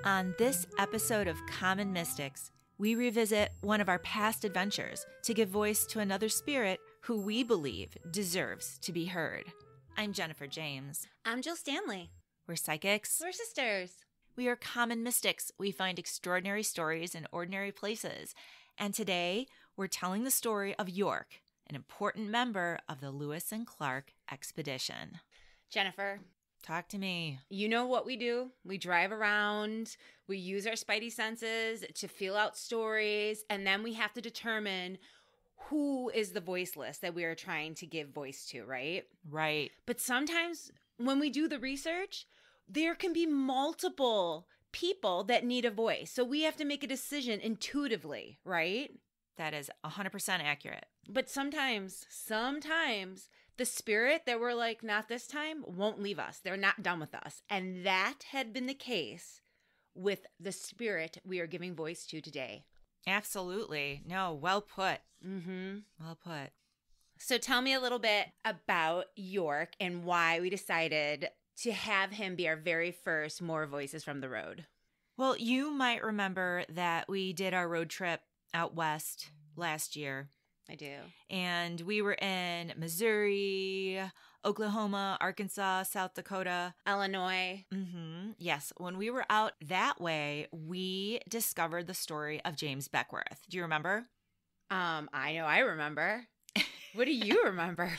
On this episode of Common Mystics, we revisit one of our past adventures to give voice to another spirit who we believe deserves to be heard. I'm Jennifer James. I'm Jill Stanley. We're psychics. We're sisters. We are common mystics. We find extraordinary stories in ordinary places. And today, we're telling the story of York, an important member of the Lewis and Clark expedition. Jennifer, talk to me. You know what we do? We drive around, we use our spidey senses to feel out stories, and then we have to determine who is the voiceless that we are trying to give voice to, right? Right. But sometimes when we do the research, there can be multiple people that need a voice. So we have to make a decision intuitively, right? That is 100% accurate. But sometimes the spirit that we're like, not this time, won't leave us. They're not done with us. And that had been the case with the spirit we are giving voice to today. Absolutely. No, well put. Mm-hmm. Well put. So tell me a little bit about York and why we decided to have him be our very first More Voices from the Road. Well, you might remember that we did our road trip out west last year. I do. And we were in Missouri, Oklahoma, Arkansas, South Dakota, Illinois. Mm-hmm. Yes. When we were out that way, we discovered the story of James Beckworth. Do you remember? I know I remember. What do you remember?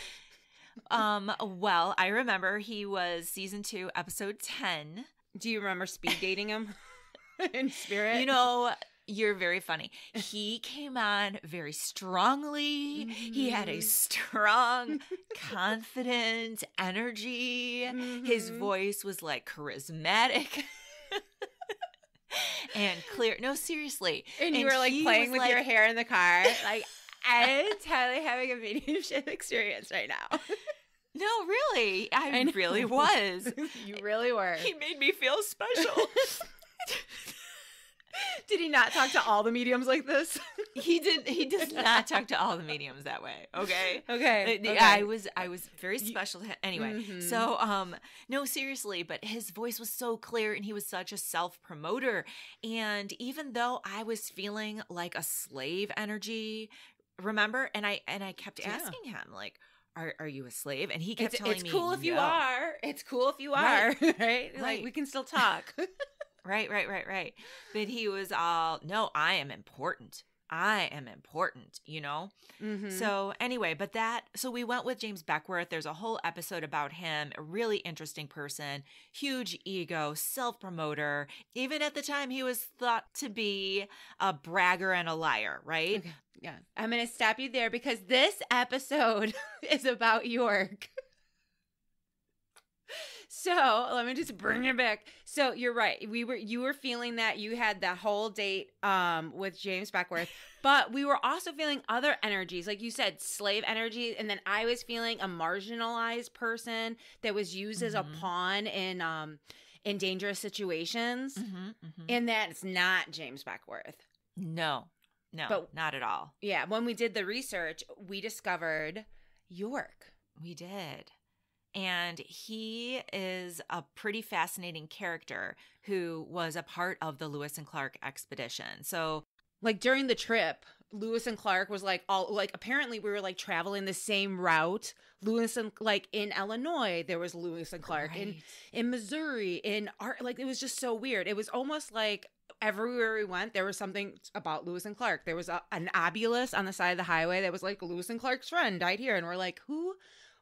Well, I remember he was season 2, episode 10. Do you remember speed dating him in spirit? You know, you're very funny. He came on very strongly. Mm-hmm. He had a strong, confident energy. Mm-hmm. His voice was like charismatic and clear. No, seriously. And you were like playing with your hair in the car. Like, I'm totally having a mediumship experience right now. No, really. I really was. You really were. He made me feel special. Did he not talk to all the mediums like this? He does not talk to all the mediums that way. Okay. Okay. I was very special to him. Anyway. Mm-hmm. So, no, seriously, but his voice was so clear and he was such a self-promoter. And even though I was feeling like a slave energy, remember? And I kept asking him, like, are you a slave? And he kept telling me, it's cool if you are. It's cool if you are. Right. Right? Like, we can still talk. Right. But he was all, no, I am important, you know? Mm-hmm. So anyway, so we went with James Beckworth. There's a whole episode about him, a really interesting person, huge ego, self-promoter. Even at the time, he was thought to be a bragger and a liar, right? Okay. Yeah. I'm going to stop you there because this episode is about York. So let me just bring it back. So you're right. You were feeling that you had that whole date with James Beckworth, but we were also feeling other energies, like you said, slave energy, and then I was feeling a marginalized person that was used as a pawn in dangerous situations, and that's not James Beckworth. No, but not at all. Yeah, when we did the research, we discovered York. We did. And he is a pretty fascinating character who was a part of the Lewis and Clark expedition. So, like, during the trip, Lewis and Clark was apparently we were like traveling the same route. Lewis and in Illinois, there was Lewis and Clark. Right. In Missouri, it was just so weird. It was almost like everywhere we went, there was something about Lewis and Clark. There was an obelisk on the side of the highway that was like, Lewis and Clark's friend died here. And we're like,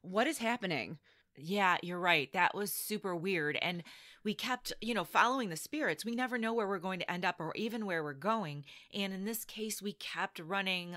what is happening? Yeah, you're right. That was super weird. And we kept, following the spirits. We never know where we're going to end up or even where we're going. And in this case, we kept running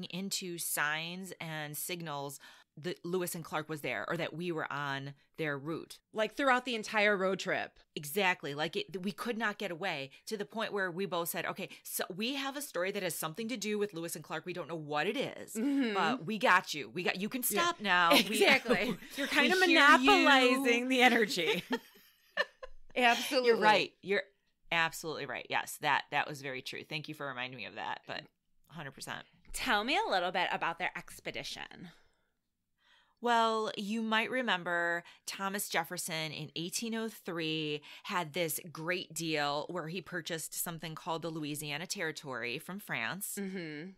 into signs and signals that Lewis and Clark was there or that we were on their route. Like throughout the entire road trip. Exactly. We could not get away to the point where we both said, okay, so we have a story that has something to do with Lewis and Clark. We don't know what it is, but we got you. You can stop now. Exactly. You're kind of monopolizing the energy. Absolutely. You're right. You're absolutely right. Yes, that was very true. Thank you for reminding me of that, but 100%. Tell me a little bit about their expedition. Well, you might remember Thomas Jefferson in 1803 had this great deal where he purchased something called the Louisiana Territory from France. Mm-hmm.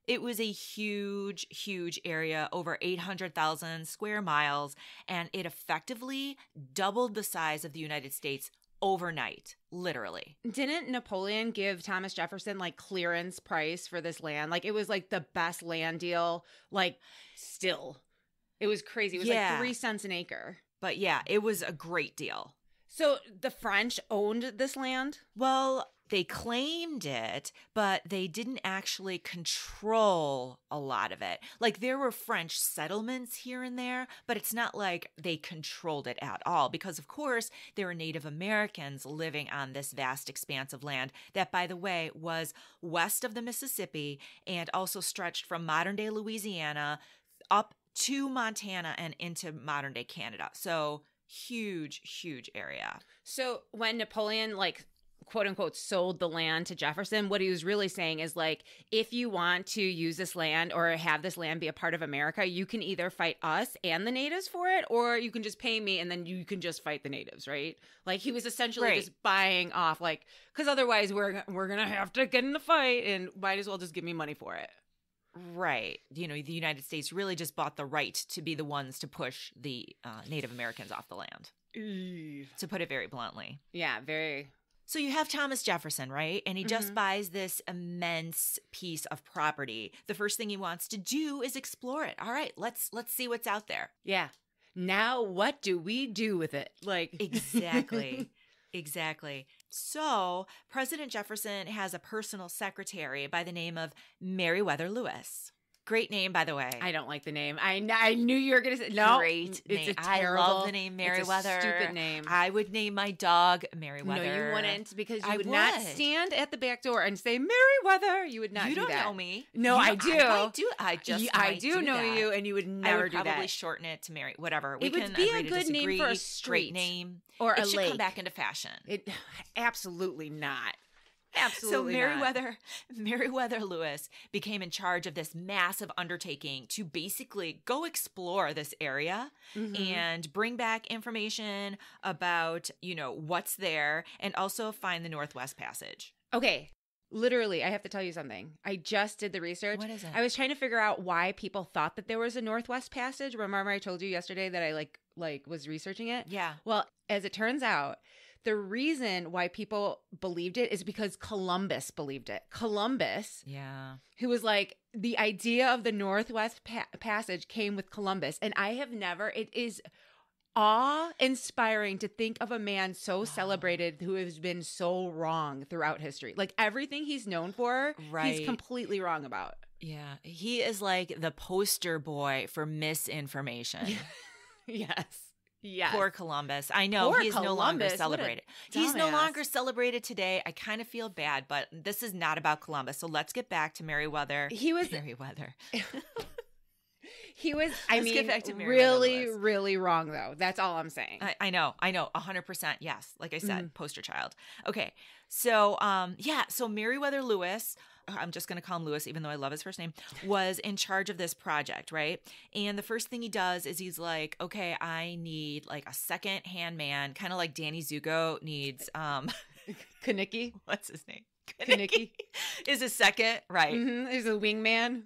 It was a huge, huge area, over 800,000 square miles, and it effectively doubled the size of the United States overnight, literally. Didn't Napoleon give Thomas Jefferson like clearance price for this land? Like it was like the best land deal, like still. It was crazy. It was like 3 cents an acre. But yeah, it was a great deal. So the French owned this land? Well, they claimed it, but they didn't actually control a lot of it. Like there were French settlements here and there, but it's not like they controlled it at all because, of course, there were Native Americans living on this vast expanse of land that, by the way, was west of the Mississippi and also stretched from modern-day Louisiana up to Montana and into modern-day Canada. So huge, huge area. So when Napoleon, like, quote unquote, sold the land to Jefferson, what he was really saying is like, if you want to use this land or have this land be a part of America, you can either fight us and the natives for it, or you can just pay me and then you can just fight the natives, right? Like he was essentially just buying off, like, because otherwise we're going to have to get in the fight and might as well just give me money for it. Right. You know, the United States really just bought the right to be the ones to push the Native Americans off the land, to put it very bluntly. Yeah, very. So you have Thomas Jefferson, right? And he just buys this immense piece of property. The first thing he wants to do is explore it. All right, let's see what's out there. Yeah. Now what do we do with it? Like Exactly. Exactly. So President Jefferson has a personal secretary by the name of Meriwether Lewis. Great name, by the way. I don't like the name. I knew you were going to say no. Great name. It's a terrible. I love the name Meriwether. It's a stupid name. I would name my dog Meriwether. No, you wouldn't, because you I would not stand at the back door and say Meriwether. You would not do that. You don't know me. No, I do. I do know you, and you would never do that. I would probably shorten it to Mary. Whatever. It would be a good name for a street. Great name. Or a lake. It should come back into fashion. Absolutely not. Absolutely so Meriwether Lewis became in charge of this massive undertaking to basically go explore this area and bring back information about, you know, what's there, and also find the Northwest Passage. Okay. Literally, I have to tell you something. I just did the research. What is it? I was trying to figure out why people thought that there was a Northwest Passage. Remember I told you yesterday that I like was researching it? Yeah. Well, as it turns out, the reason why people believed it is because Columbus believed it. Columbus, who was like, the idea of the Northwest Passage came with Columbus. And it is awe-inspiring to think of a man so celebrated who has been so wrong throughout history. Like everything he's known for, he's completely wrong about. Yeah. He is like the poster boy for misinformation. Yes. Yes. Poor Columbus. I know he's no longer celebrated. He's no longer celebrated today. I kind of feel bad, but this is not about Columbus. So let's get back to Meriwether. Meriwether. He was, really, really wrong, though. That's all I'm saying. I know. 100%. Yes. Like I said, poster child. Okay. So, so Meriwether Lewis, I'm just going to call him Lewis, even though I love his first name, was in charge of this project, right? And the first thing he does is he's like, okay, I need like a second-hand man, kind of like Danny Zuko needs Kaniki. What's his name? Kaniki is a second, right? He's a wingman.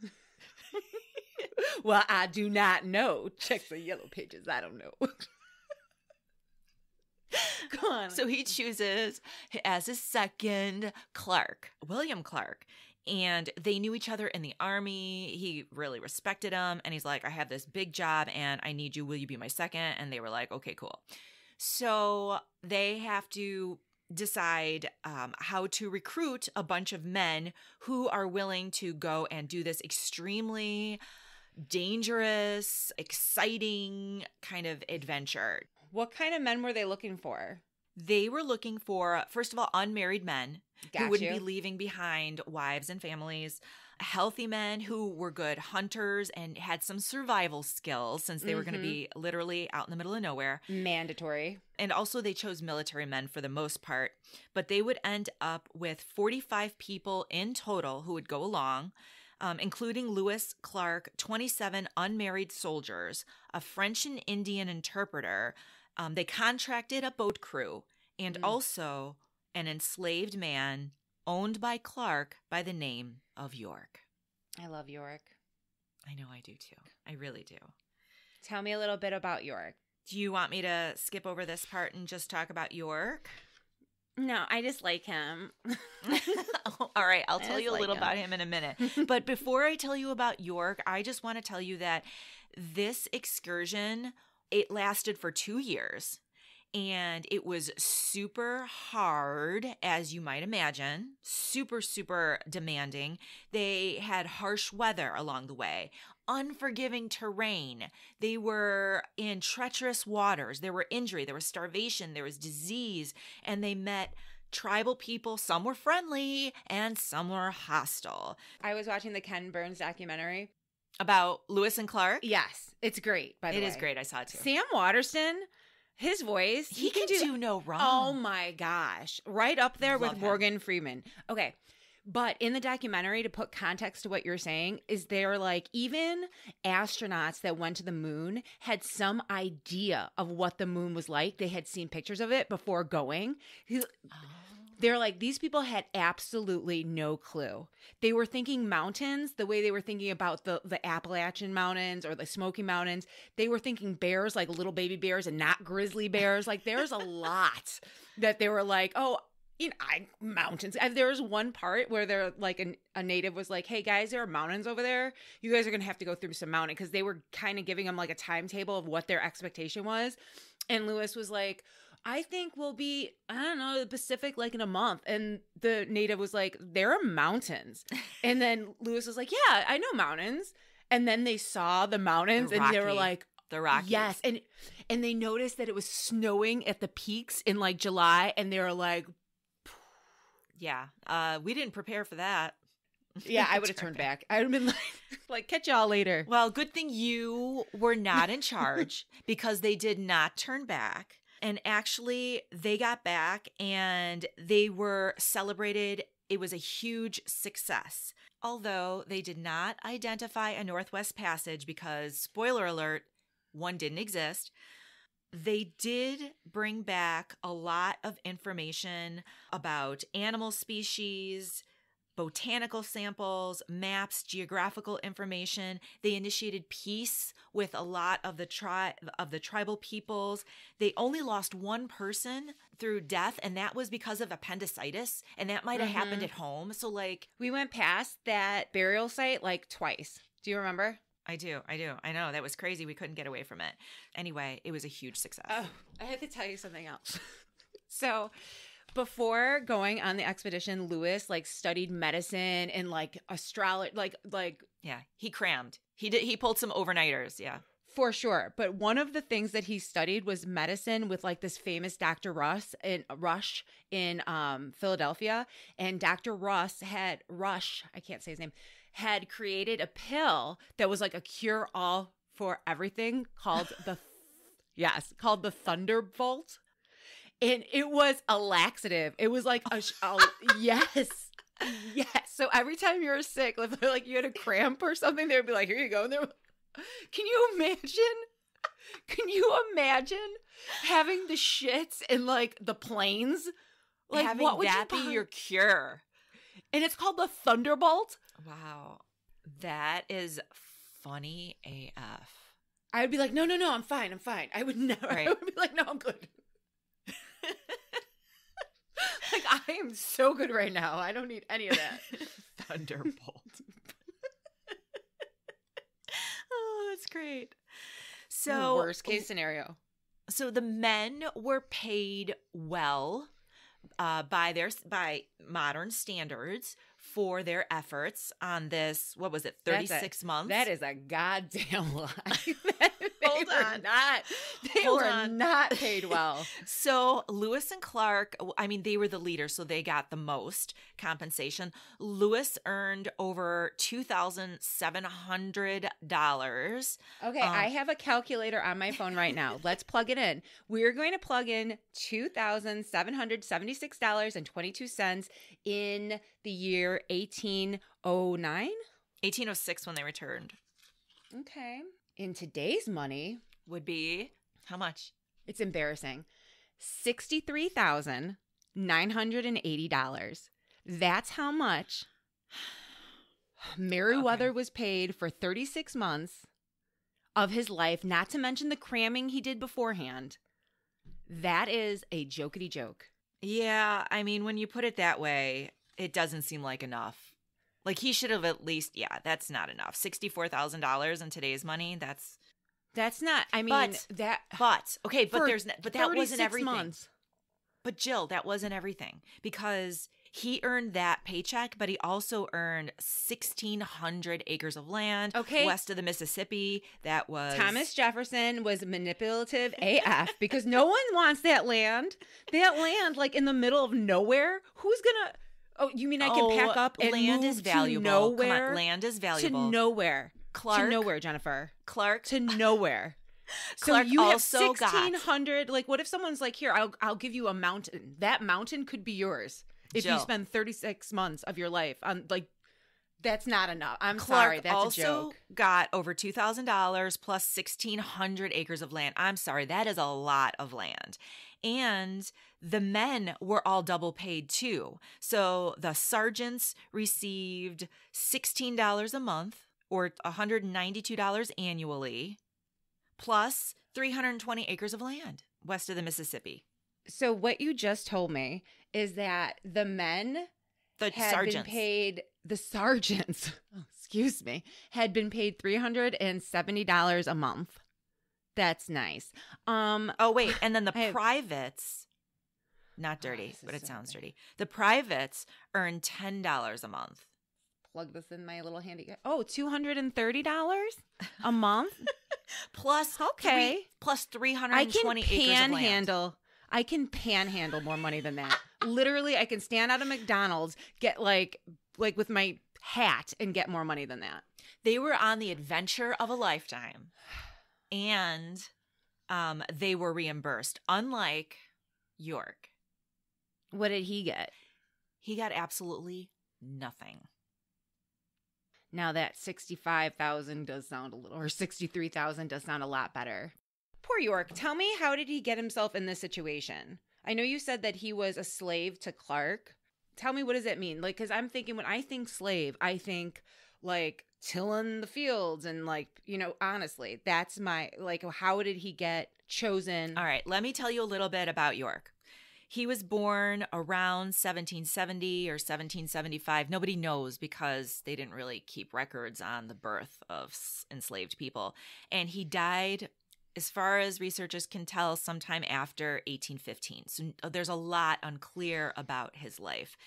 Well, I do not know. Check the yellow pages. I don't know. Go on. So he chooses as his second William Clark. And they knew each other in the Army. He really respected him. And he's like, I have this big job and I need you. Will you be my second? And they were like, okay, cool. So they have to decide how to recruit a bunch of men who are willing to go and do this extremely dangerous, exciting kind of adventure. What kind of men were they looking for? They were looking for, first of all, unmarried men who wouldn't be leaving behind wives and families, healthy men who were good hunters and had some survival skills since they were going to be literally out in the middle of nowhere. Mandatory. And also they chose military men for the most part, but they would end up with 45 people in total who would go along. including Lewis, Clark, 27 unmarried soldiers, a French and Indian interpreter. They contracted a boat crew, and also an enslaved man owned by Clark by the name of York. I love York. I know I do too. I really do. Tell me a little bit about York. Do you want me to skip over this part and just talk about York? No, I just like him. All right, I'll tell you a little about him in a minute. But before I tell you about York, I just want to tell you that this excursion, it lasted for 2 years. And it was super hard, as you might imagine, super, super demanding. They had harsh weather along the way, unforgiving terrain. They were in treacherous waters. There were injury, there was starvation, there was disease, and they met tribal people. Some were friendly and some were hostile. I was watching the Ken Burns documentary. About Lewis and Clark? Yes, it's great, by the way. It is great. I saw it too. Sam Waterston, his voice, he can do no wrong. Oh my gosh. Right up there Love with him. Morgan Freeman. Okay. But in the documentary, to put context to what you're saying, is they're like, even astronauts that went to the moon had some idea of what the moon was like. They had seen pictures of it before going. They're like, these people had absolutely no clue. They were thinking mountains the way they were thinking about the Appalachian Mountains or the Smoky Mountains. They were thinking bears, like little baby bears, and not grizzly bears. Like, there's a lot that they were like, oh, you know, mountains. There was one part where they're like, a native was like, hey guys, there are mountains over there. You guys are going to have to go through some mountain, because they were kind of giving them like a timetable of what their expectation was. And Lewis was like, I think we'll be, I don't know, the Pacific like in a month. And the native was like, there are mountains. And then Lewis was like, yeah, I know mountains. And then they saw the mountains and they were like, the Rockies. Yes. And they noticed that it was snowing at the peaks in like July. And they were like, yeah, we didn't prepare for that. Yeah, I would have turned back. I would have been like, catch y'all later. Well, good thing you were not in charge, because they did not turn back. And actually, they got back and they were celebrated. It was a huge success. Although they did not identify a Northwest Passage because, spoiler alert, one didn't exist. They did bring back a lot of information about animal species, botanical samples, maps, geographical information. They initiated peace with a lot of the tribal peoples. They only lost one person through death, and that was because of appendicitis, and that might have happened at home. So like, we went past that burial site like twice. Do you remember? I do. I know. That was crazy. We couldn't get away from it. Anyway, it was a huge success. Oh, I had to tell you something else. So before going on the expedition, Lewis like studied medicine and like astrology, like yeah, he crammed. He pulled some overnighters. Yeah, for sure. But one of the things that he studied was medicine with like this famous Dr. Rush in Philadelphia, and Dr. Rush, I can't say his name, had created a pill that was like a cure all for everything called called the Thunderbolt. And it was a laxative. It was like yes. So every time you were sick, like you had a cramp or something, they would be like, here you go. And can you imagine having the shits in like the plains? Like, having what would that be your cure? And it's called the Thunderbolt. Wow. That is funny AF. I would be like, no, I'm fine. I would never. Right. I would be like, no, I'm good. Like, I am so good right now. I don't need any of that. Thunderbolt. Oh, that's great. So, worst case scenario. So the men were paid well by modern standards for their efforts on this. What was it? 36 months. That is a goddamn lie. They Hold were on. not paid well. So Lewis and Clark, I mean, they were the leaders, so they got the most compensation. Lewis earned over $2,700. Okay, I have a calculator on my phone right now. Let's plug it in. We're going to plug in $2,776.22 in the year 1809. 1806 when they returned. Okay. In today's money, Would be how much? it's embarrassing. $63,980. That's how much Meriwether was paid for 36 months of his life, not to mention the cramming he did beforehand. That is a jokety joke. Yeah, I mean, when you put it that way, it doesn't seem like enough. Like, he should have at least, that's not enough. $64,000 in today's money, that's not, I mean, but that wasn't everything. Months. But Jill, that wasn't everything, because he earned that paycheck, but he also earned 1,600 acres of land west of the Mississippi. That was Thomas Jefferson was manipulative AF because no one wants that land. That land, like in the middle of nowhere. Who's gonna? Oh, you mean I can pack up and land move is valuable. to nowhere? Come on, land is valuable. To nowhere. Clark, to nowhere, Jennifer. Clark to nowhere. Clark so you have also 1,600. Like, what if someone's like, "Here, I'll give you a mountain. That mountain could be yours if Jill, you spend 36 months of your life on like." That's not enough. I'm Clark sorry. That's also a joke. got over $2,000 plus 1,600 acres of land. I'm sorry. That is a lot of land. And the men were all double paid too. So the sergeants received $16 a month or $192 annually, plus 320 acres of land west of the Mississippi. So what you just told me is that the men The had sergeants. been paid, the sergeants, had been paid $370 a month. That's nice. Oh, wait. And then the privates, not dirty, but it sounds dirty. The privates earn $10 a month. Plug this in my little handy. Oh, $230 a month? Plus, plus 320 acres of land. I can panhandle more money than that. Literally, I can stand out of McDonald's, get like with my hat and get more money than that. They were on the adventure of a lifetime, and they were reimbursed, unlike York. What did he get? He got absolutely nothing. Now that 65,000 does sound a little, or 63,000 does sound a lot better. Poor York. Tell me, how did he get himself in this situation? I know you said that he was a slave to Clark. Tell me, what does that mean? Like, because I'm thinking, when I think slave, I think like tilling the fields and like, honestly, that's my, like, how did he get chosen? All right, let me tell you a little bit about York. He was born around 1770 or 1775. Nobody knows because they didn't really keep records on the birth of enslaved people. And he died, as far as researchers can tell, sometime after 1815. So there's a lot unclear about his life.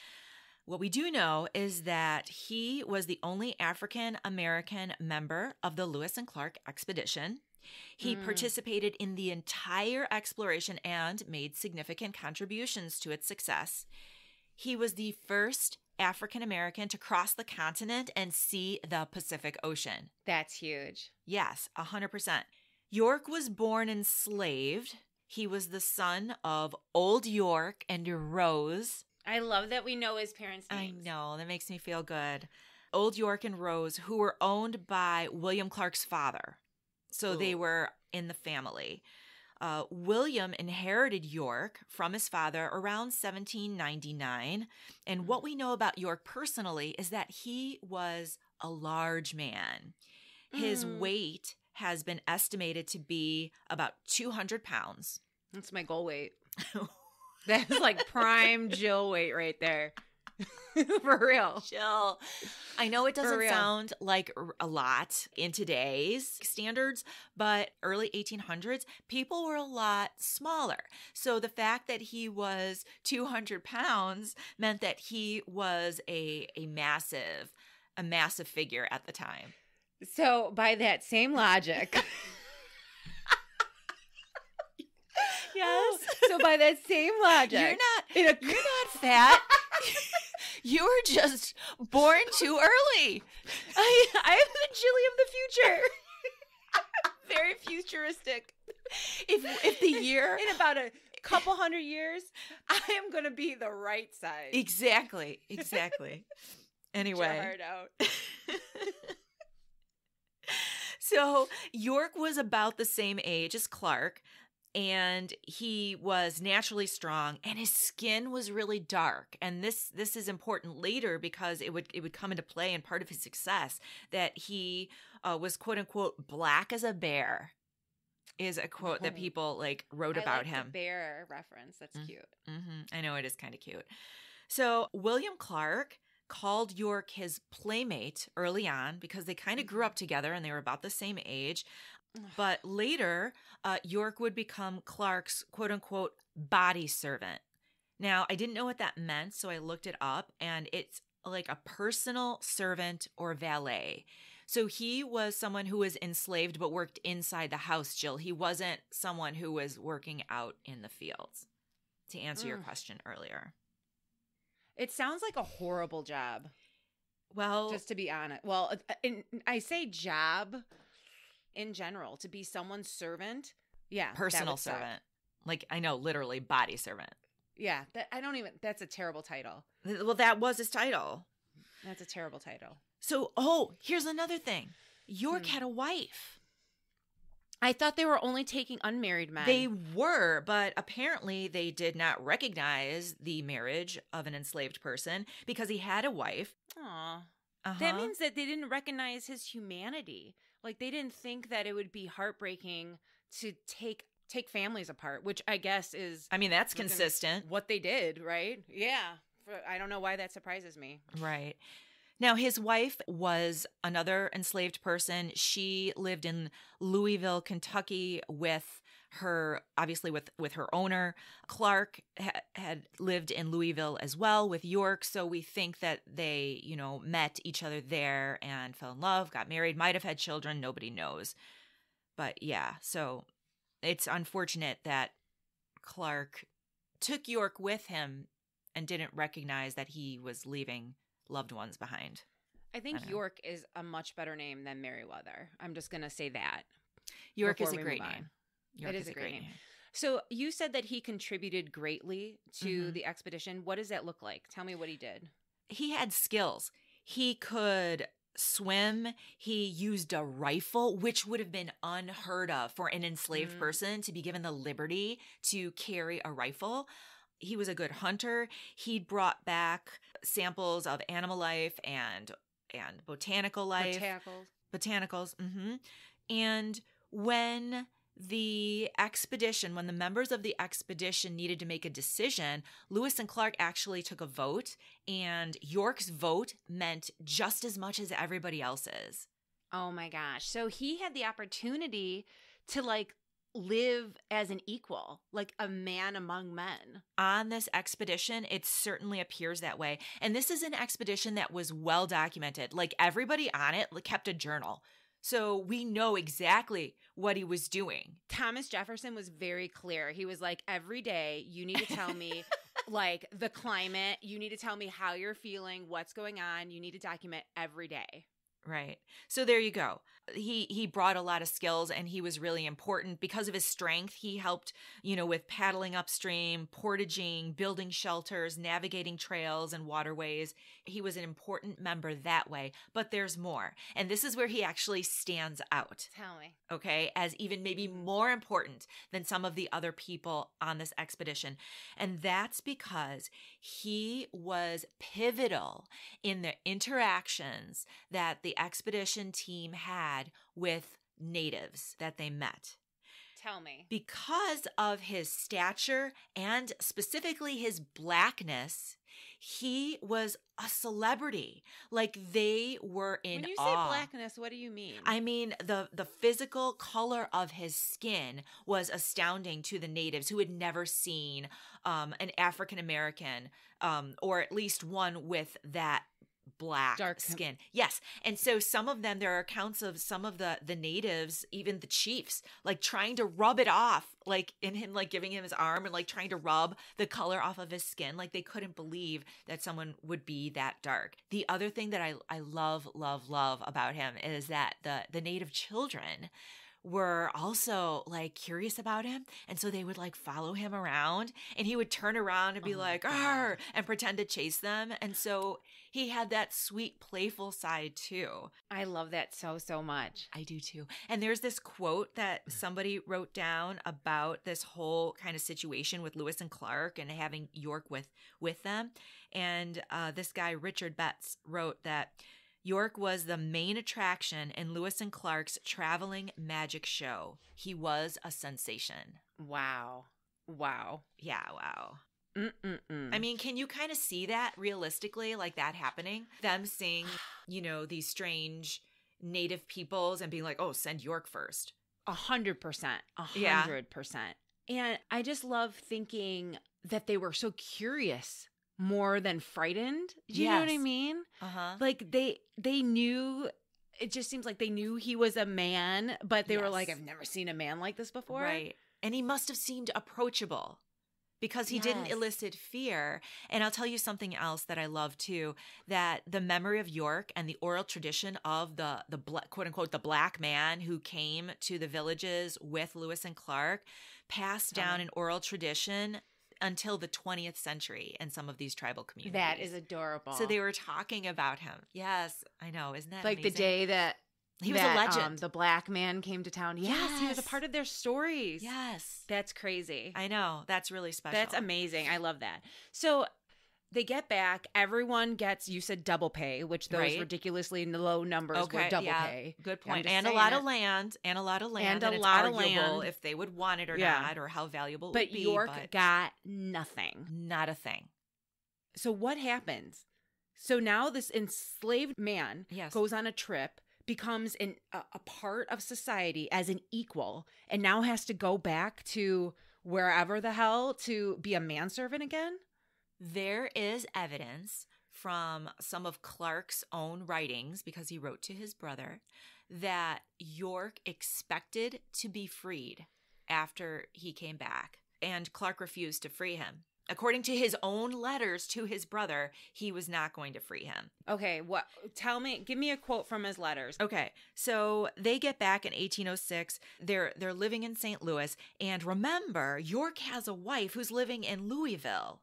What we do know is that he was the only African-American member of the Lewis and Clark expedition. He participated in the entire exploration and made significant contributions to its success. He was the first African-American to cross the continent and see the Pacific Ocean. That's huge. Yes, 100%. York was born enslaved. He was the son of Old York and Rose. I love that we know his parents' names. I know. That makes me feel good. Old York and Rose, who were owned by William Clark's father. So they were in the family. William inherited York from his father around 1799. And what we know about York personally is that he was a large man. His weight has been estimated to be about 200 pounds. That's my goal weight. That's like prime Jill weight right there. For real. Jill. I know it doesn't sound like a lot in today's standards, but early 1800s, people were a lot smaller. So the fact that he was 200 pounds meant that he was a massive figure at the time. So by that same logic... Yes. So by that same logic... You're not fat. You were just born too early. I am the Jilly of the future. Very futuristic. If the year... In about a couple hundred years, I am going to be the right size. Exactly. Anyway. Get your heart out. So York was about the same age as Clark, and he was naturally strong, and his skin was really dark. And this is important later because it would come into play in part of his success that he was quote unquote black as a bear. Is a quote that people like wrote about him. The bear reference. That's cute. I know, it is kind of cute. So William Clark called York his playmate early on because they kind of grew up together and they were about the same age. But later, York would become Clark's quote unquote body servant. Now, I didn't know what that meant, so I looked it up, and it's like a personal servant or valet. So he was someone who was enslaved but worked inside the house, Jill. He wasn't someone who was working out in the fields, to answer your question earlier. It sounds like a horrible job. Well, just to be honest. Well, I say job in general, to be someone's servant. Yeah. Personal servant. Like, I know, literally body servant. Yeah. That's a terrible title. Well, that was his title. That's a terrible title. So, here's another thing. York had a wife. I thought they were only taking unmarried men. They were, but apparently they did not recognize the marriage of an enslaved person because he had a wife. Aw. That means that they didn't recognize his humanity. Like, they didn't think that it would be heartbreaking to take families apart, which I guess is... I mean, that's consistent. What they did, right? Yeah. I don't know why that surprises me. Right. Now, his wife was another enslaved person. She lived in Louisville, Kentucky with her, obviously with her owner. Clark had lived in Louisville as well with York. So we think that they, met each other there and fell in love, got married, might have had children. Nobody knows. But yeah, so it's unfortunate that Clark took York with him and didn't recognize that he was leaving loved ones behind. I think York is a much better name than Merriweather. I'm just going to say that. York is a great name. It is a great name. So you said that he contributed greatly to the expedition. What does that look like? Tell me what he did. He had skills. He could swim. He used a rifle, which would have been unheard of for an enslaved person to be given the liberty to carry a rifle. He was a good hunter. He'd brought back samples of animal life and botanical life. Botanicals. And when the members of the expedition needed to make a decision, Lewis and Clark actually took a vote, and York's vote meant just as much as everybody else's. Oh my gosh. So he had the opportunity to live as an equal, like a man among men. On this expedition, it certainly appears that way. And this is an expedition that was well documented. Like, everybody on it kept a journal. So we know exactly what he was doing. Thomas Jefferson was very clear. He was like, every day you need to tell me the climate. You need to tell me how you're feeling, what's going on. You need to document every day. Right. So there you go. He brought a lot of skills, and he was really important because of his strength. He helped, with paddling upstream, portaging, building shelters, navigating trails and waterways. He was an important member that way, but there's more. And this is where he actually stands out. Tell me. Okay, as even maybe more important than some of the other people on this expedition. And that's because he was pivotal in the interactions that the expedition team had with natives that they met. Tell me. Because of his stature and specifically his blackness, he was a celebrity. Like, they were in awe. When you say blackness, what do you mean? I mean, the physical color of his skin was astounding to the natives who had never seen an African American, or at least one with that black dark skin. Yes. And so there are accounts of some of the natives, even the chiefs, trying to rub it off, in him, giving him his arm and trying to rub the color off of his skin. They couldn't believe that someone would be that dark. The other thing that I love about him is that the native children were also like curious about him. And so they would like follow him around, and he would turn around and be like, "Arr," and pretend to chase them. And so he had that sweet, playful side too. I love that so, so much. I do too. And there's this quote that somebody wrote down about this whole kind of situation with Lewis and Clark and having York with them. And this guy, Richard Betts, wrote that York was the main attraction in Lewis and Clark's traveling magic show. He was a sensation. Wow. Wow. Yeah, wow. Mm-mm-mm. I mean, can you kind of see that realistically, like that happening? Them seeing, these strange native peoples and being like, oh, send York first. 100%. 100%. And I just love thinking that they were so curious more than frightened. Do you know what I mean? Uh-huh. Like they knew, it just seems like they knew he was a man, but they were like, I've never seen a man like this before. Right. And he must have seemed approachable because he didn't elicit fear. And I'll tell you something else that I love too, that the memory of York and the oral tradition of the quote unquote, the black man who came to the villages with Lewis and Clark passed down an oral tradition until the 20th century in some of these tribal communities. That is adorable. So they were talking about him. Yes, I know. Isn't that like amazing? the day that he was a legend. The black man came to town. Yes, he was a part of their stories. Yes. That's crazy. I know. That's really special. That's amazing. I love that. So they get back. Everyone gets, you said double pay, which those ridiculously low numbers were double pay. Good point. And a lot of land. And a lot of land. And it's a lot of arguable land. if they would want it or not, or how valuable it would be. York got nothing. Not a thing. So what happens? So now this enslaved man goes on a trip, becomes a part of society as an equal, and now has to go back to wherever the hell to be a manservant again? There is evidence from some of Clark's own writings, because he wrote to his brother, that York expected to be freed after he came back, and Clark refused to free him. According to his own letters to his brother, he was not going to free him. Okay, give me a quote from his letters. Okay, so they get back in 1806. They're living in St. Louis, and remember, York has a wife who's living in Louisville.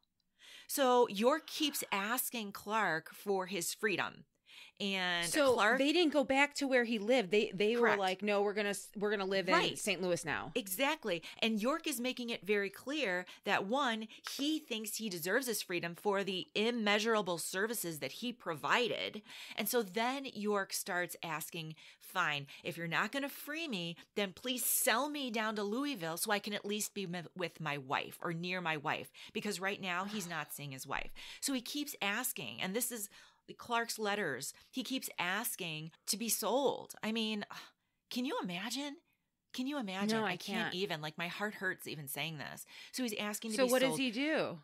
So York keeps asking Clark for his freedom. And so Clark, they didn't go back to where he lived. They were like, no, we're gonna live in St. Louis now. Exactly. And York is making it very clear that one, he thinks he deserves his freedom for the immeasurable services that he provided. And so then York starts asking, fine, if you're not going to free me, then please sell me down to Louisville so I can at least be with my wife or near my wife, because right now he's not seeing his wife. So he keeps asking, and this is Clark's letters. He keeps asking to be sold. I mean, can you imagine? No, I can't even. Like, my heart hurts even saying this. So he's asking to be sold. So what does he do?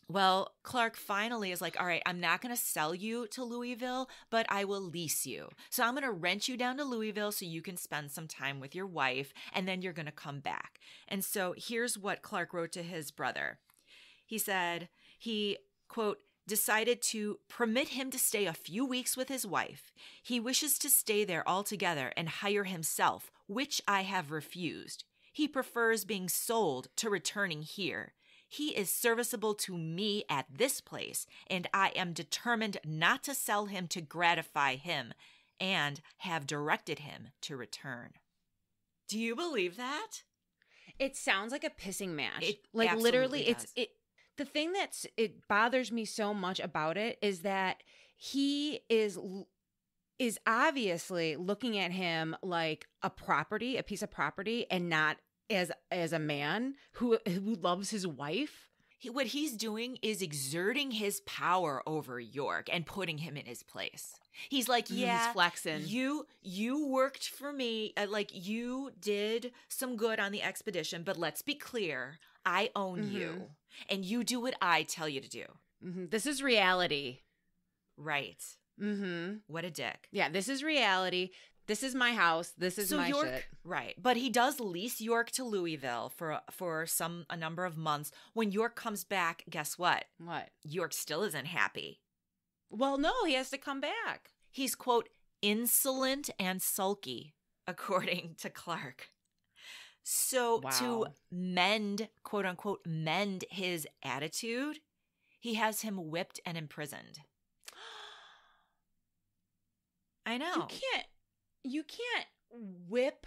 Well, Clark finally is like, all right, I'm not going to sell you to Louisville, but I will lease you. So I'm going to rent you down to Louisville so you can spend some time with your wife, and then you're going to come back. And so here's what Clark wrote to his brother. He said he, quote, decided to permit him to stay a few weeks with his wife. He wishes to stay there altogether and hire himself, which I have refused. He prefers being sold to returning here. He is serviceable to me at this place, and I am determined not to sell him to gratify him, and have directed him to return. Do you believe that? It sounds like a pissing match. It like literally does. The thing it bothers me so much about it is that he is obviously looking at him like a piece of property, and not as a man who loves his wife. What he's doing is exerting his power over York and putting him in his place. He's like, yeah, he's flexing. You worked for me, like you did some good on the expedition, but let's be clear, I own you, and you do what I tell you to do. Mm-hmm. This is reality. Right. Mm-hmm. What a dick. Yeah, this is reality. This is my house. This is my York, shit. Right. But he does lease York to Louisville for a number of months. When York comes back, guess what? What? York still isn't happy. Well, no, he has to come back. He's, quote, insolent and sulky. according to Clark. So to mend, quote unquote, mend his attitude, he has him whipped and imprisoned. I know. You can't whip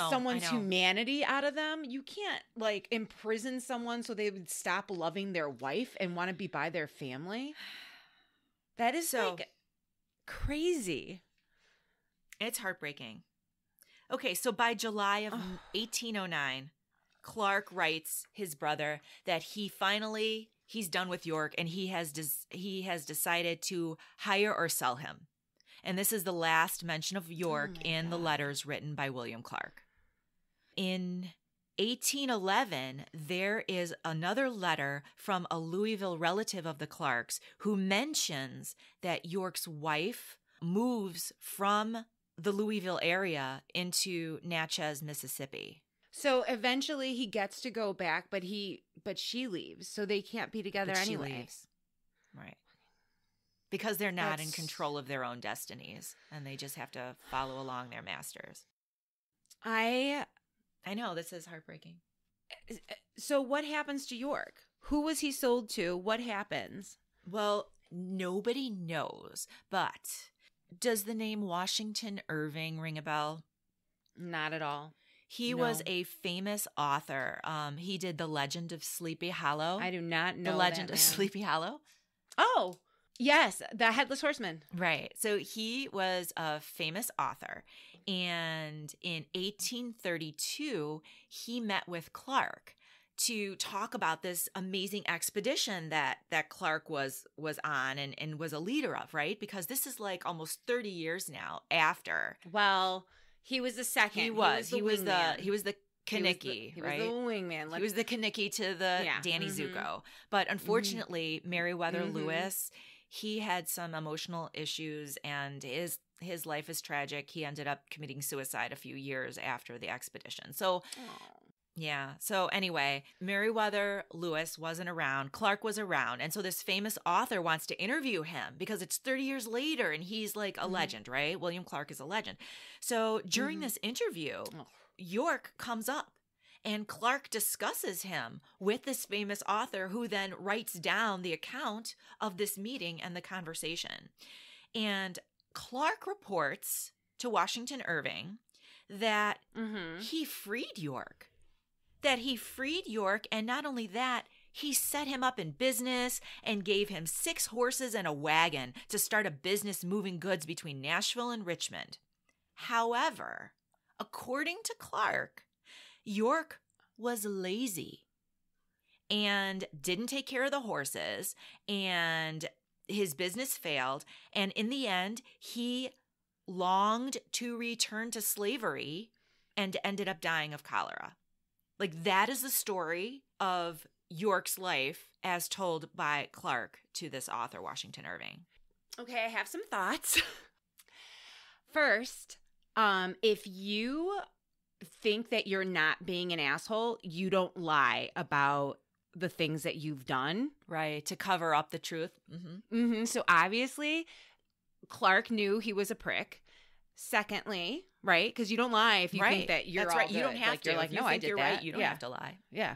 someone's humanity out of them. You can't like imprison someone so they would stop loving their wife and want to be by their family. That is like crazy. It's heartbreaking. Okay, so by July of 1809, Clark writes his brother that he's done with York and he has decided to hire or sell him. And this is the last mention of York in the letters written by William Clark. In 1811, there is another letter from a Louisville relative of the Clarks who mentions that York's wife moves from the Louisville area into Natchez, Mississippi. So eventually he gets to go back, but she leaves, so they can't be together anyway. She leaves. Right. Because they're not in control of their own destinies, and they just have to follow along their masters. I know, this is heartbreaking. So what happens to York? Who was he sold to? What happens? Well, nobody knows, but does the name Washington Irving ring a bell? Not at all. He was a famous author. He did The Legend of Sleepy Hollow. I do not know The Legend of Sleepy Hollow. Oh, yes, the Headless Horseman. Right. So he was a famous author. And in 1832, he met with Clark to talk about this amazing expedition that Clark was on and was a leader of, right? Because this is like almost 30 years now after. Well, he was the second. He was the Kaniki, right? He was the wingman. He was the Kaniki to the Danny Zuko. But unfortunately, Meriwether Lewis, he had some emotional issues and his life is tragic. He ended up committing suicide a few years after the expedition. So, yeah. So anyway, Meriwether Lewis wasn't around. Clark was around. And so this famous author wants to interview him because it's 30 years later and he's like a legend, right? William Clark is a legend. So during this interview, York comes up and Clark discusses him with this famous author who then writes down the account of this meeting and the conversation. And Clark reports to Washington Irving that he freed York. And not only that, he set him up in business and gave him 6 horses and a wagon to start a business moving goods between Nashville and Richmond. However, according to Clark, York was lazy and didn't take care of the horses, and his business failed. And in the end, he longed to return to slavery and ended up dying of cholera. Like, that is the story of York's life as told by Clark to this author, Washington Irving. Okay, I have some thoughts. First, if you think that you're not being an asshole, you don't lie about the things that you've done. Right, to cover up the truth. So obviously, Clark knew he was a prick. Secondly, right? Because you don't lie if you think that you're That's all right. good. You don't have to. You're like, no, I did you're that. Right. You don't have to lie. Yeah.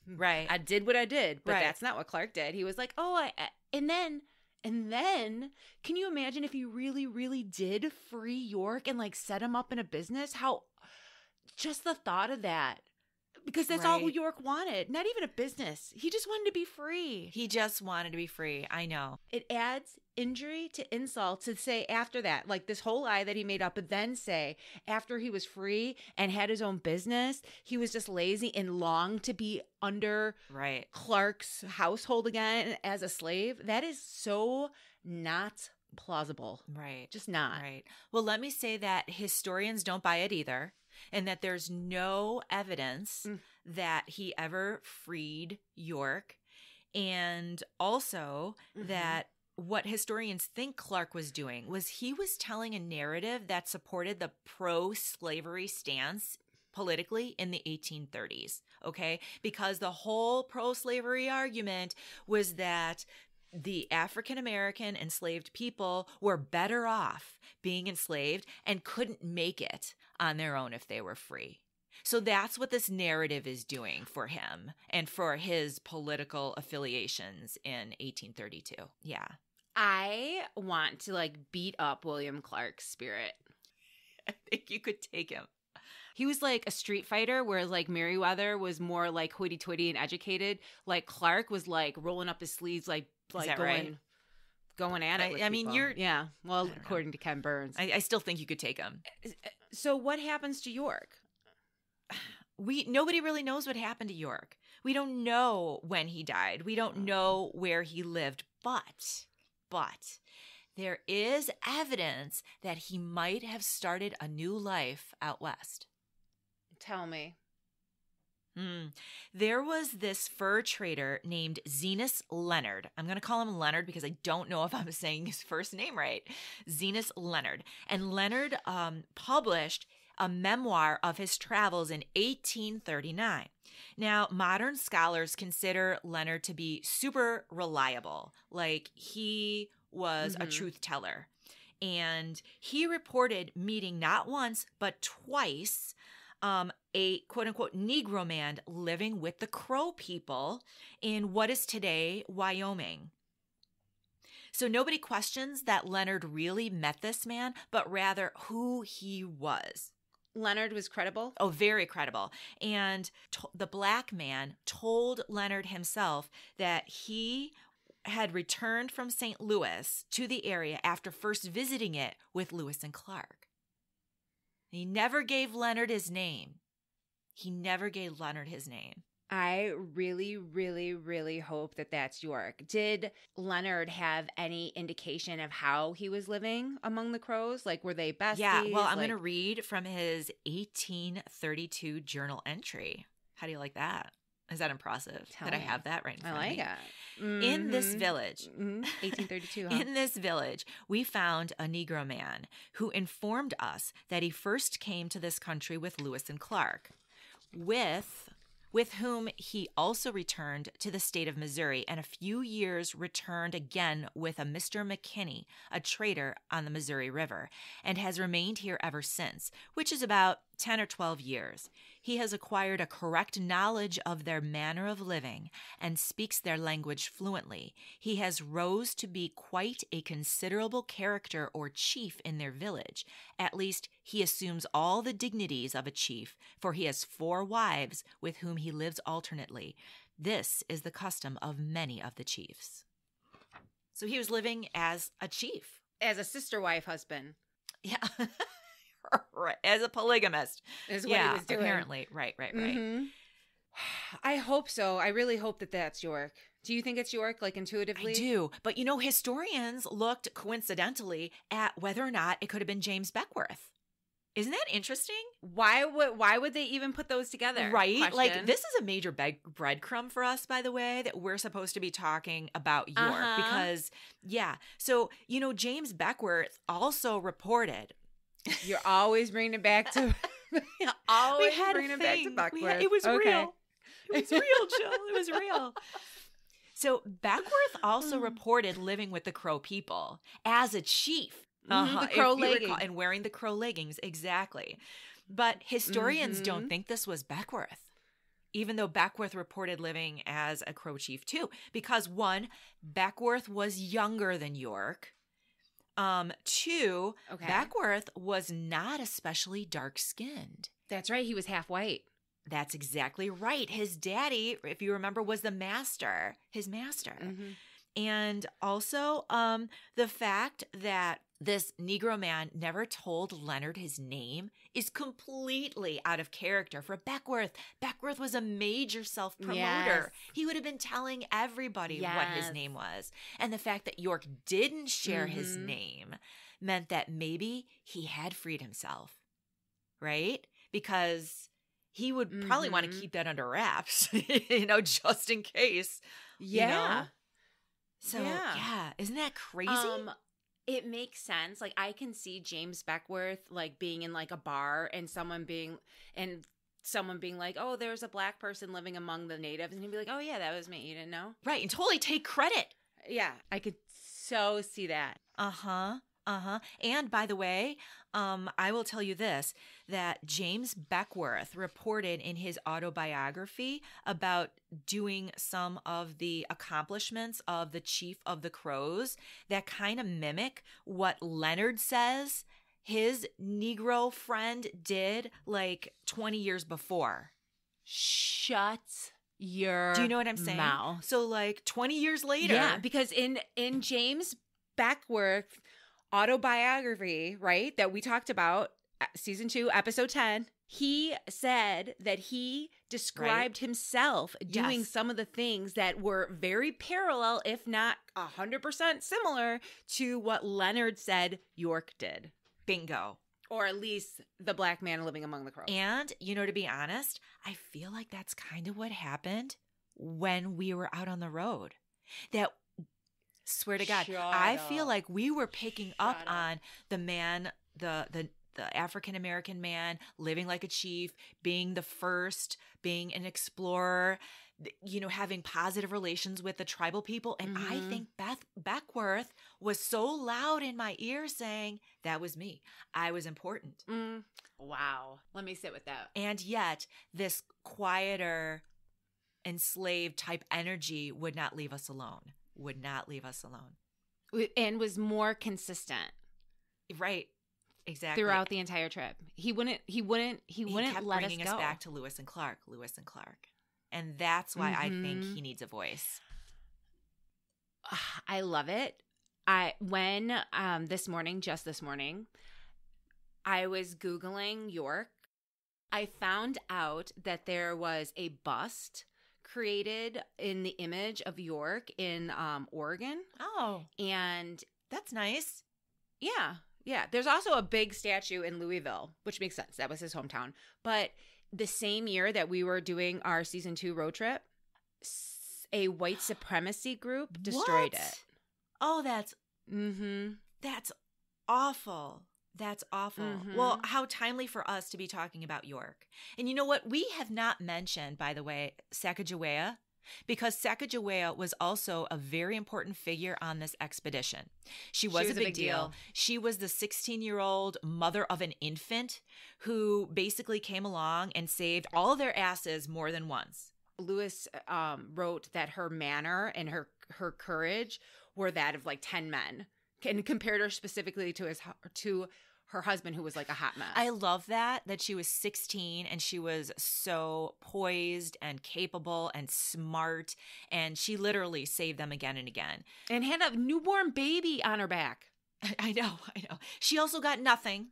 Right. I did what I did, but that's not what Clark did. He was like, and then, can you imagine if he really, really did free York and like set him up in a business? How, just the thought of that. Because that's all York wanted. Not even a business. He just wanted to be free. I know. It adds injury to insult to say after that, like this whole lie that he made up, but then say after he was free and had his own business, he was just lazy and longed to be under Clark's household again as a slave. That is so not plausible. Right. Just not. Right. Well, let me say that historians don't buy it either. And that there's no evidence that he ever freed York. And also that what historians think Clark was doing was he was telling a narrative that supported the pro-slavery stance politically in the 1830s, okay? Because the whole pro-slavery argument was that the African American enslaved people were better off being enslaved and couldn't make it on their own if they were free. So that's what this narrative is doing for him and for his political affiliations in 1832. Yeah. I want to like beat up William Clark's spirit. I think you could take him. He was like a street fighter, whereas like Merriweather was more like hoity-toity and educated. Like Clark was like rolling up his sleeves, like going at it. I mean, you're Well, according to Ken Burns, I still think you could take him. So what happens to York? Nobody really knows what happened to York. We don't know when he died. We don't know where he lived, but there is evidence that he might have started a new life out west. Tell me. There was this fur trader named Zenith Leonard. I'm going to call him Leonard because I don't know if I'm saying his first name right. Zenith Leonard. And Leonard published a memoir of his travels in 1839. Now, modern scholars consider Leonard to be super reliable. Like, he was a truth teller. And he reported meeting not once, but twice a quote-unquote Negro man living with the Crow people in what is today Wyoming. So nobody questions that Leonard really met this man, but rather who he was. Leonard was credible? Oh, very credible. And the black man told Leonard himself that he had returned from St. Louis to the area after first visiting it with Lewis and Clark. He never gave Leonard his name. I really, really, really hope that that's York. Did Leonard have any indication of how he was living among the Crows? Like, were they besties? Yeah, well, I'm going to read from his 1832 journal entry. How do you like that? Is that impressive? I have that right in front of me? I like it. In this village, 1832, huh? In this village, we found a Negro man who informed us that he first came to this country with Lewis and Clark, with whom he also returned to the state of Missouri, and a few years returned again with a Mr. McKinney, a trader on the Missouri River, and has remained here ever since, which is about 10 or 12 years. He has acquired a correct knowledge of their manner of living and speaks their language fluently. He has rose to be quite a considerable character or chief in their village. At least he assumes all the dignities of a chief, for he has 4 wives with whom he lives alternately. This is the custom of many of the chiefs. So he was living as a chief. As a sister wife husband. Yeah. As a polygamist. Is what he was doing. Apparently. Right. Mm-hmm. I hope so. I really hope that that's York. Do you think it's York, like intuitively? I do. But, historians looked coincidentally at whether or not it could have been James Beckworth. Isn't that interesting? Why would they even put those together? Right? Question. Like, this is a major breadcrumb for us, by the way, that we're supposed to be talking about York. Because, So, James Beckworth also reported... You're always bringing it back to... always bringing it back to Beckworth. It was real. It was real, Jill. It was real. So Beckworth also reported living with the Crow people as a chief. The crow leggings. And wearing the crow leggings, exactly. But historians don't think this was Beckworth, even though Beckworth reported living as a Crow chief too. Because 1, Beckworth was younger than York. 2, Beckworth was not especially dark-skinned. That's right. He was half white. That's exactly right. His daddy, if you remember, was his master. And also the fact that this Negro man never told Leonard his name is completely out of character for Beckworth. Beckworth was a major self-promoter. Yes. He would have been telling everybody what his name was. And the fact that York didn't share his name meant that maybe he had freed himself, right? Because he would probably want to keep that under wraps, just in case. Yeah. So, isn't that crazy? It makes sense. Like, I can see James Beckworth, like, being in, like, a bar and someone being like, oh, there's a black person living among the natives. And he'd be like, oh, yeah, that was me. You didn't know? Right. And totally take credit. Yeah, I could so see that. Uh-huh. Uh-huh. And by the way, I will tell you this, that James Beckworth reported in his autobiography about doing some of the accomplishments of the Chief of the Crows that kind of mimic what Leonard says his Negro friend did like 20 years before. Shut your Do you know what I'm saying? mouth. So like 20 years later. Yeah, because in James Beckworth autobiography, right, that we talked about, season 2, episode 10, he said that he described himself doing some of the things that were very parallel, if not 100% similar to what Leonard said York did. Bingo. Or at least the black man living among the crows. And, to be honest, I feel like that's kind of what happened when we were out on the road. That, swear to God, I feel like we were picking up on the man, the African-American man living like a chief, being the first, being an explorer, having positive relations with the tribal people. And I think Beckworth was so loud in my ear saying, that was me. I was important. Wow. Let me sit with that. And yet this quieter, enslaved type energy would not leave us alone. And was more consistent. Right. Exactly. Throughout the entire trip. He wouldn't He kept let bringing us go. us back to Lewis and Clark. And that's why I think he needs a voice. I love it. When this morning, I was Googling York. I found out that there was a bust created in the image of York in Oregon. Oh. And that's nice. Yeah. Yeah. There's also a big statue in Louisville, which makes sense. That was his hometown. But the same year that we were doing our season 2 road trip, a white supremacy group destroyed it. Oh, that's awful. That's awful. Well, how timely for us to be talking about York. And you know what? We have not mentioned, by the way, Sacajawea, because Sacajawea was also a very important figure on this expedition. She was a big deal. She was the 16-year-old mother of an infant who basically came along and saved all their asses more than once. Lewis wrote that her manner and her courage were that of like 10 men, and compared her specifically to her husband, who was like a hot mess. I love that she was 16 and she was so poised and capable and smart, and she literally saved them again and again. And had a newborn baby on her back. I know. She also got nothing.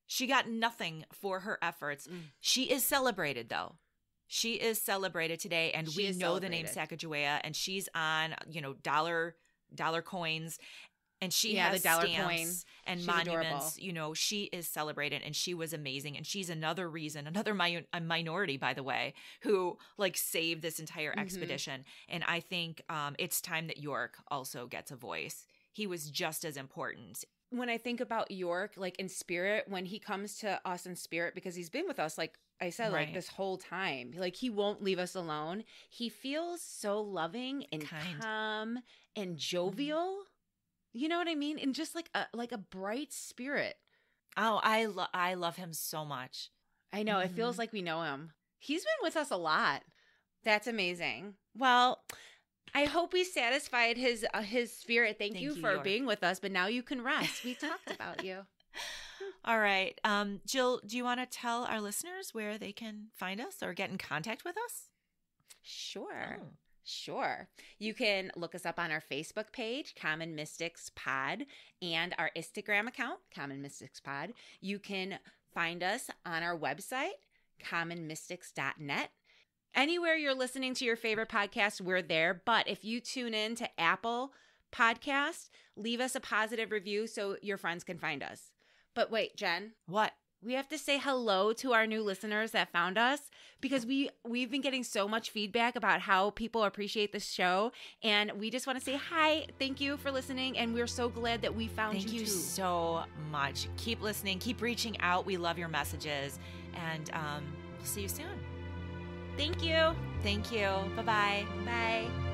She got nothing for her efforts. She is celebrated, though. She is celebrated today, and we know the name Sacajawea, and she's on, dollar coins. And she has the dollar stamps coin and she's monuments. Adorable. She is celebrated, and she was amazing. And she's another minority, by the way, who saved this entire expedition. And I think it's time that York also gets a voice. He was just as important. When I think about York, in spirit, when he comes to us in spirit, because he's been with us, like I said, this whole time, he won't leave us alone. He feels so loving and calm and jovial. You know what I mean? And just like a bright spirit. Oh, I love him so much. I know. It feels like we know him. He's been with us a lot. That's amazing. Well, I hope we satisfied his spirit. Thank you for being with us. But now you can rest. We talked about you. All right. Jill, do you want to tell our listeners where they can find us or get in contact with us? Sure. Oh. Sure. You can look us up on our Facebook page, Common Mystics Pod, and our Instagram account, Common Mystics Pod. You can find us on our website, commonmystics.net. Anywhere you're listening to your favorite podcast, we're there. But if you tune in to Apple Podcast, leave us a positive review so your friends can find us. But wait, Jen. What? We have to say hello to our new listeners that found us, because we've been getting so much feedback about how people appreciate the show, and we just want to say hi. Thank you for listening, and we're so glad that we found you too. Thank you so much. Keep listening. Keep reaching out. We love your messages, and we'll see you soon. Thank you. Thank you. Bye-bye. Bye.